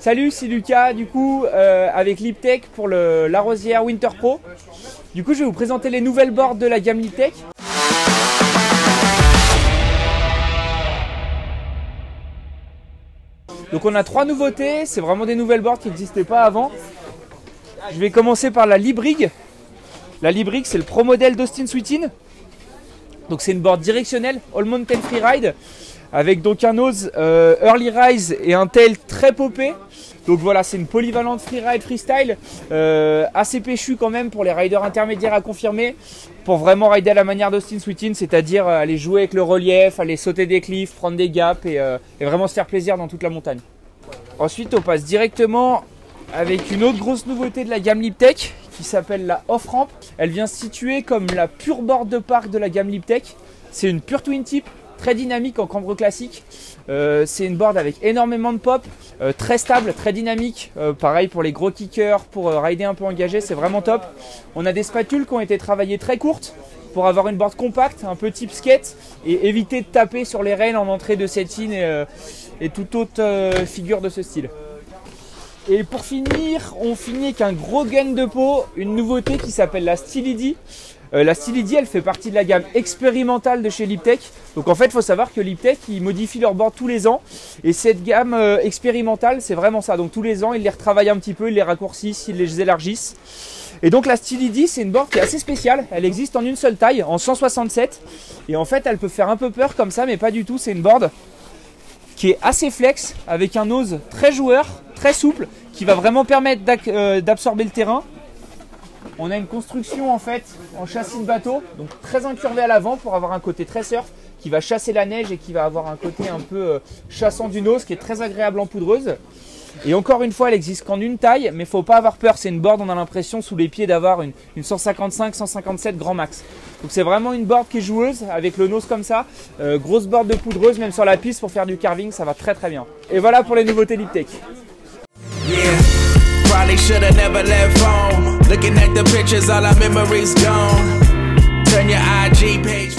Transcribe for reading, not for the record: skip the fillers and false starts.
Salut, c'est Lucas du coup avec Liptech pour la Rosière Winter Pro. Du coup je vais vous présenter les nouvelles boards de la gamme Liptech. Donc on a 3 nouveautés, c'est vraiment des nouvelles boards qui n'existaient pas avant. Je vais commencer par la Librig. La Librig c'est le pro modèle d'Austin Sweetin. Donc c'est une board directionnelle All Mountain Freeride avec donc un nose early rise et un tail très popé. Donc voilà, c'est une polyvalente freeride freestyle assez péchue quand même pour les riders intermédiaires à confirmer, pour vraiment rider à la manière d'Austin Sweetin, c'est-à-dire aller jouer avec le relief, aller sauter des cliffs, prendre des gaps et vraiment se faire plaisir dans toute la montagne. Ensuite on passe directement avec une autre grosse nouveauté de la gamme Liptech qui s'appelle la Off-Ramp. Elle vient se situer comme la pure board de parc de la gamme Liptech. C'est une pure twin tip, très dynamique en cambre classique. C'est une board avec énormément de pop, très stable, très dynamique. Pareil pour les gros kickers, pour rider un peu engagé, c'est vraiment top. On a des spatules qui ont été travaillées très courtes pour avoir une board compacte, un peu type skate, et éviter de taper sur les rails en entrée de set-in et toute autre figure de ce style. Et pour finir, on finit avec un gros gain de peau, une nouveauté qui s'appelle la Steely-D. La Steely-D, elle fait partie de la gamme expérimentale de chez Liptech. Donc en fait, il faut savoir que Liptech, ils modifient leur board tous les ans. Et cette gamme expérimentale, c'est vraiment ça. Donc tous les ans, ils les retravaillent un petit peu, ils les raccourcissent, ils les élargissent. Et donc la Steely-D, c'est une board qui est assez spéciale. Elle existe en une seule taille, en 167. Et en fait, elle peut faire un peu peur comme ça, mais pas du tout. C'est une board qui est assez flex, avec un nose très joueur, très souple, qui va vraiment permettre d'absorber le terrain. On a une construction en fait en châssis de bateau, donc très incurvé à l'avant pour avoir un côté très surf qui va chasser la neige et qui va avoir un côté un peu chassant du nose qui est très agréable en poudreuse. Et encore une fois, elle existe qu'en une taille, mais il ne faut pas avoir peur. C'est une board, on a l'impression sous les pieds d'avoir une 155-157 grand max. Donc c'est vraiment une board qui est joueuse avec le nose comme ça. Grosse board de poudreuse, même sur la piste pour faire du carving, ça va très très bien. Et voilà pour les nouveautés Liptech. Probably should have never left home. Looking at the pictures, all our memories gone. Turn your IG page.